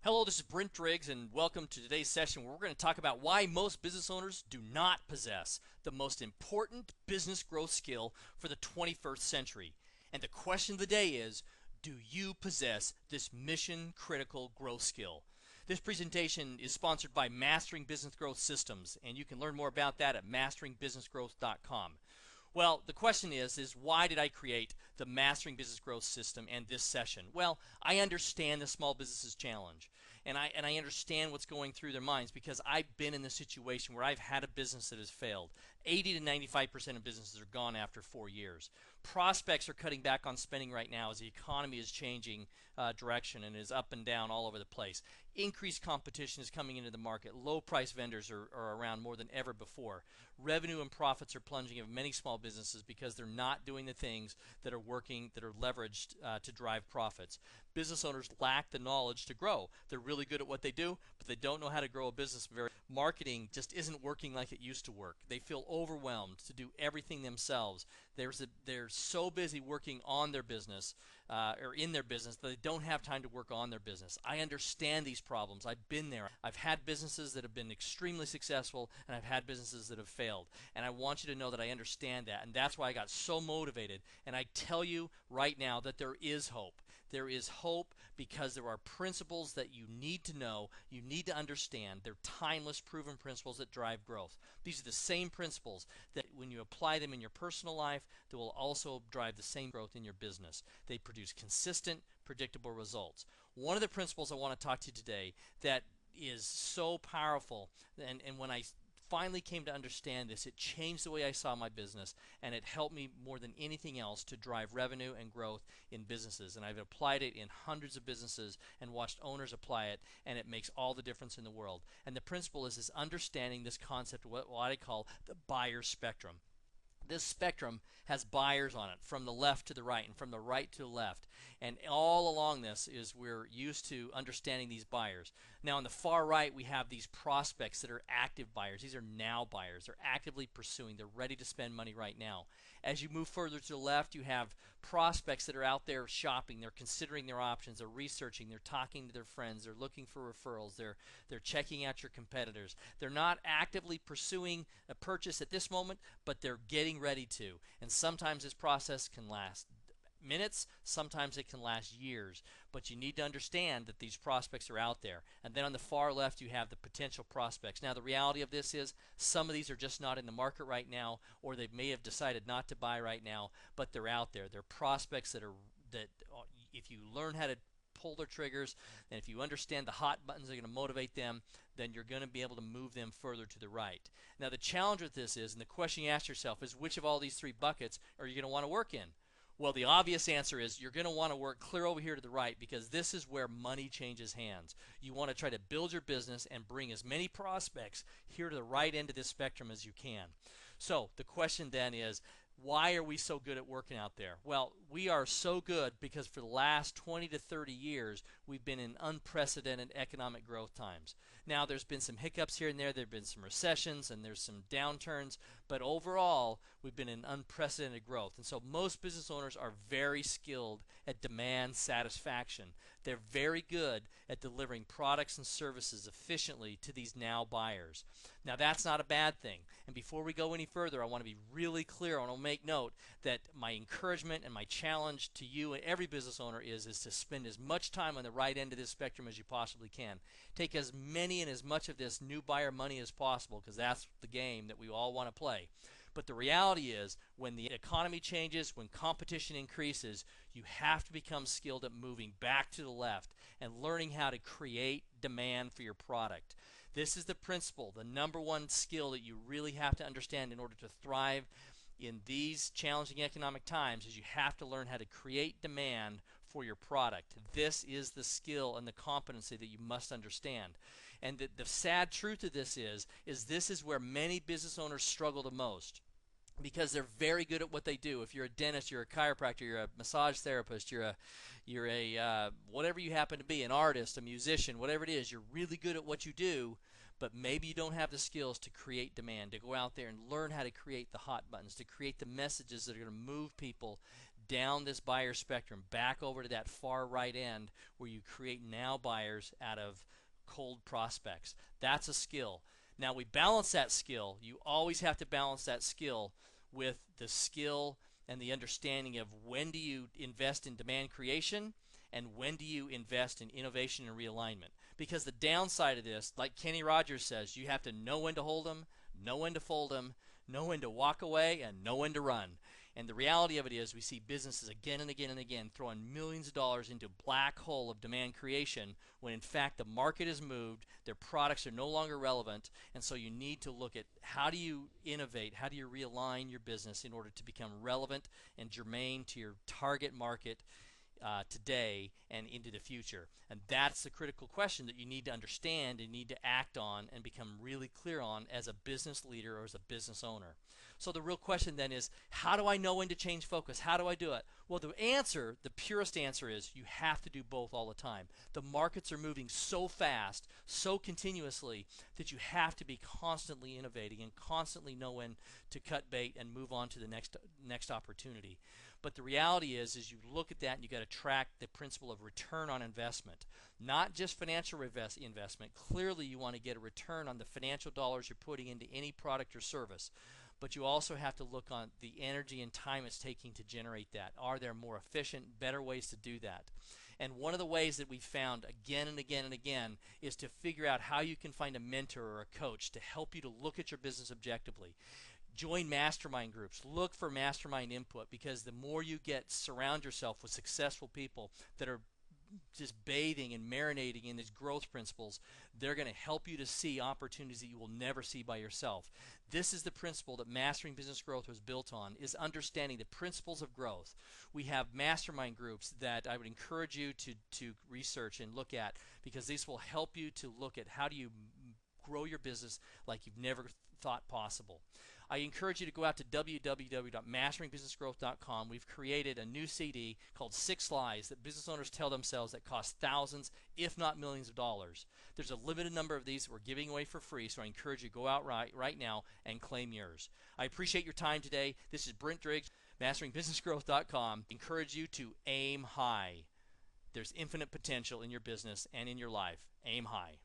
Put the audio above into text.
Hello, this is Brint Driggs, and welcome to today's session where we're going to talk about why most business owners do not possess the most important business growth skill for the 21st century. And the question of the day is, do you possess this mission critical growth skill? This presentation is sponsored by Mastering Business Growth Systems, and you can learn more about that at masteringbusinessgrowth.com. Well, the question is why did I create the Mastering Business Growth System and this session? Well, I understand the small businesses challenge, and I understand what's going through their minds because I've been in the situation where I've had a business that has failed. 80 to 95% of businesses are gone after 4 years. Prospects are cutting back on spending right now as the economy is changing direction and is up and down all over the place. Increased competition is coming into the market. Low price vendors are around more than ever before. Revenue and profits are plunging of many small businesses because they're not doing the things that are working, that are leveraged to drive profits. Business owners lack the knowledge to grow. They're really good at what they do, but they don't know how to grow a business. Marketing just isn't working like it used to work. They feel overwhelmed to do everything themselves. They're so busy working on their business or in their business that they don't have time to work on their business. I understand these problems. I've been there. I've had businesses that have been extremely successful, and I've had businesses that have failed. And I want you to know that I understand that, and that's why I got so motivated. And I tell you right now that there is hope. There is hope because there are principles that you need to know, you need to understand. They're timeless, proven principles that drive growth. These are the same principles that when you apply them in your personal life, they will also drive the same growth in your business. They produce consistent, predictable results. One of the principles I want to talk to you today that is so powerful, and when I finally came to understand this, it changed the way I saw my business, and it helped me more than anything else to drive revenue and growth in businesses. And I've applied it in hundreds of businesses and watched owners apply it, and it makes all the difference in the world. And the principle is understanding this concept of what I call the buyer spectrum. This spectrum has buyers on it from the left to the right and from the right to the left, and all along this is we're used to understanding these buyers. Now on the far right we have these prospects that are active buyers. These are now buyers. They're actively pursuing. They're ready to spend money right now. As you move further to the left, you have prospects that are out there shopping. They're considering their options. They're researching. They're talking to their friends. They're looking for referrals. They're checking out your competitors. They're not actively pursuing a purchase at this moment, but they're getting ready to. And sometimes this process can last minutes, sometimes it can last years, but you need to understand that these prospects are out there. And then on the far left you have the potential prospects. Now the reality of this is some of these are just not in the market right now, or they may have decided not to buy right now, but they're out there. They're prospects that if you learn how to pull their triggers, and if you understand the hot buttons that are going to motivate them, then you're going to be able to move them further to the right. Now the challenge with this is, and the question you ask yourself is, which of all these three buckets are you going to want to work in? Well, the obvious answer is you're going to want to work clear over here to the right, because this is where money changes hands. You want to try to build your business and bring as many prospects here to the right end of this spectrum as you can. So the question then is, why are we so good at working out there? Well, we are so good because for the last 20 to 30 years, we've been in unprecedented economic growth times. Now, there's been some hiccups here and there. There have been some recessions and there's some downturns. But overall, we've been in unprecedented growth. And so most business owners are very skilled at demand satisfaction. They're very good at delivering products and services efficiently to these now buyers. Now, that's not a bad thing. And before we go any further, I want to be really clear. I want to make note that my encouragement and my challenge to you and every business owner is to spend as much time on the right end of this spectrum as you possibly can. Take as many and as much of this new buyer money as possible, because that's the game that we all want to play. But the reality is, when the economy changes, when competition increases, you have to become skilled at moving back to the left and learning how to create demand for your product. This is the principle, the number one skill that you really have to understand in order to thrive in these challenging economic times, is you have to learn how to create demand for your product. This is the skill and the competency that you must understand. And the sad truth of this is this is where many business owners struggle the most, because they're very good at what they do. If you're a dentist, you're a chiropractor, you're a massage therapist, you're a whatever you happen to be, an artist, a musician, whatever it is, you're really good at what you do, but maybe you don't have the skills to create demand, to go out there and learn how to create the hot buttons, to create the messages that are going to move people down this buyer spectrum back over to that far right end where you create now buyers out of cold prospects. That's a skill. Now we balance that skill. You always have to balance that skill with the skill and the understanding of when do you invest in demand creation and when do you invest in innovation and realignment. Because the downside of this, like Kenny Rogers says, you have to know when to hold them, know when to fold them, know when to walk away, and know when to run. And the reality of it is we see businesses again and again and again throwing millions of dollars into a black hole of demand creation when in fact the market has moved, their products are no longer relevant, and so you need to look at how do you innovate, how do you realign your business in order to become relevant and germane to your target market today and into the future. And that's the critical question that you need to understand and need to act on and become really clear on as a business leader or as a business owner. So the real question then is, how do I know when to change focus? How do I do it? Well, the answer, the purest answer is you have to do both all the time. The markets are moving so fast, so continuously, that you have to be constantly innovating and constantly know when to cut bait and move on to the next opportunity. But the reality is you look at that and you got to track the principle of return on investment, not just financial investment. Clearly, you want to get a return on the financial dollars you're putting into any product or service. But you also have to look on the energy and time it's taking to generate that. Are there more efficient, better ways to do that? And one of the ways that we've found again and again and again is to figure out how you can find a mentor or a coach to help you to look at your business objectively. Join mastermind groups. Look for mastermind input, because the more you surround yourself with successful people that are just bathing and marinating in these growth principles, they're going to help you to see opportunities that you will never see by yourself. This is the principle that Mastering Business Growth was built on, is understanding the principles of growth. We have mastermind groups that I would encourage you to research and look at, because these will help you to look at how do you grow your business like you've never thought possible. I encourage you to go out to www.masteringbusinessgrowth.com. We've created a new CD called 6 Lies that business owners tell themselves that cost thousands, if not millions of dollars. There's a limited number of these that we're giving away for free, so I encourage you to go out right now and claim yours. I appreciate your time today. This is Brint Driggs, masteringbusinessgrowth.com. Encourage you to aim high. There's infinite potential in your business and in your life. Aim high.